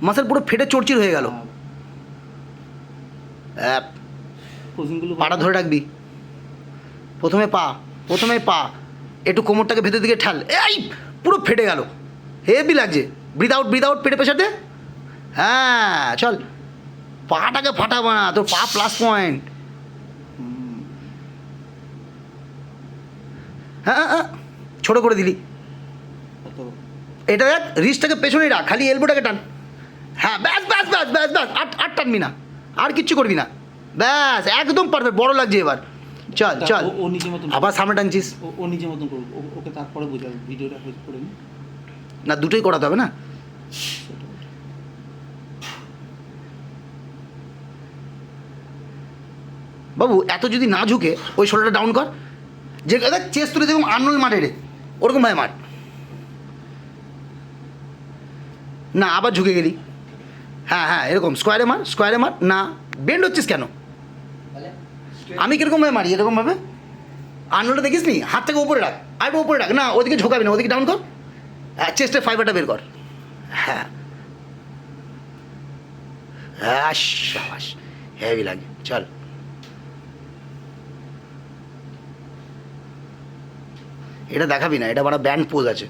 Muscle পুরো ফেটে চড়চির হয়ে গেল। পাটা ধরে রাখবি, প্রথমে পা, একটু কোমরটাকে ভেতর দিকে ঠাল, এই পুরো ফেটে গেল, হেভি লাগছে। ব্রিথ আউট, পেটে প্রেশার দে। হ্যাঁ চল, পাটাকে ফাটাবো না, তোর পা প্লাস পয়েন্ট। হ্যাঁ ছোটো করে দিলি, এটা দেখ, রিস্টটাকে পেছনেই রাখ, খালি এলবোটাকে টান। হ্যাঁ ব্যাস, আর টানবি না, আর কিচ্ছু করবি না, ব্যাস একদম পারফেক্ট, বড় লাগছে এবার। চল ও নিজের মতন আবার সামনে টানছিস। ও নিজের মতন করবো, ওকে তারপরে বোঝাবো, ভিডিওটা করে নি না, দুটোই করাতে হবে না। বাবু এত যদি না ঝুঁকে, ওই শোল্ডারটা ডাউন কর, যে দেখ চেস্ট তুলে যেরকম আর্নল্ড মারে রে, ওরকম ভাবে মার না, আবার ঝুঁকে গেলি। হ্যাঁ এরকম স্কোয়ারে মার না, বেন্ড হচ্ছিস কেন? আমি কীরকমভাবে মারি, এরকমভাবে আর্নল্ডটা দেখিস নি, হাতটাকে উপরে রাখ, আর উপরে রাখ, না ওদিকে ঝোঁকাবি না, ওদিকে ডাউন কর, চেস্টের ফাইবারটা বের কর। হ্যাঁ শাবাশ, হেভি লাগে। চল এটা দেখাবি না, এটা বড় ব্যান্ড পোজ আছে।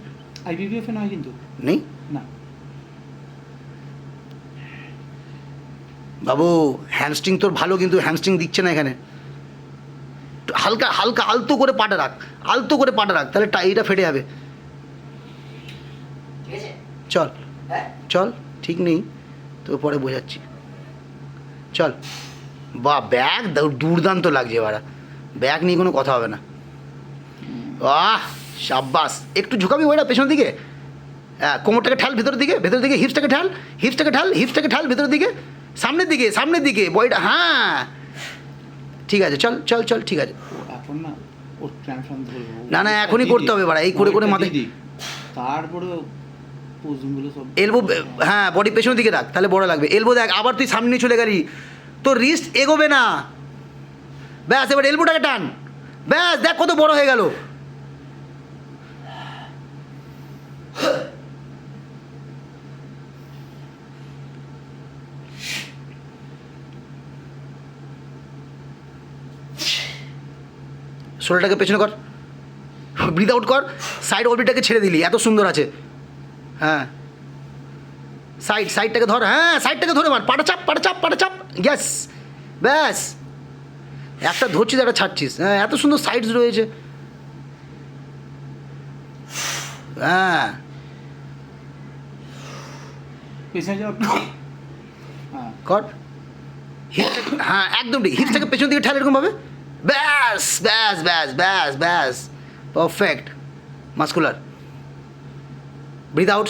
আইবিবিএফ নয় কিন্তু, নেই না বাবু, হ্যামস্ট্রিং তোর ভালো, কিন্তু হ্যামস্ট্রিং দিচ্ছে না এখানে। হালকা আলতো করে পাটা রাখ, তাহলে এইটা ফেটে যাবে। চল ঠিক নেই তো, পরে বোঝাচ্ছি। চল, বা ব্যাগ দুর্দান্ত লাগছে এবার, ব্যাগ নিয়ে কোনো কথা হবে না। শাবাস, একটু ঝুঁকাবি ওইটা পেছন দিকে, হ্যাঁ কোমরটাকে ঠাল ভেতরের দিকে, হিপসটাকে ঠাল ভেতরের দিকে, সামনের দিকে বডিটা, হ্যাঁ ঠিক আছে। চল ঠিক আছে। এখন না ওর ট্রানফর্ম ধরবো না এখনই করতে হবে বাড়া, এই করে মাথায়, তারপরে পোজিংগুলো সব এলবো, হ্যাঁ বডি পেছনের দিকে রাখ, তাহলে বড় লাগবে। এলবো দেখ, আবার তুই সামনে চলে গেলি, তোর রিস্ট এগোবে না। ব্যাস এবার এলবোটাকে টান, ব্যাস দেখ কত বড় হয়ে গেল। শোল্ডারটাকে পেছনে কর, ব্রিথ আউট কর, সাইড অরবিটটাকে ছেড়ে দিলি, এত সুন্দর আছে। হ্যাঁ সাইডটাকে ধর, হ্যাঁ সাইডটাকে ধরে মার, পাটা চাপ, গ্যাস, ব্যাস একটা ধরছিস, একটা ছাড়ছিস, হ্যাঁ এত সুন্দর সাইডস রয়েছে। হ্যাঁ পেছনে যাও, কর, হ্যাঁ একদম ঠিক, হিপসটাকে পেছন দিকে ঠেল এরকমভাবে, ব্যাস পারফেক্ট, মাস্কুলার। ব্রিথ আউট,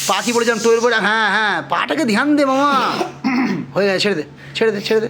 পা কি পড়ে যান, টোয়ের পরে, হ্যাঁ পাটাকে ধ্যান দে মামা, হয়ে গেছে, ছেড়ে দে।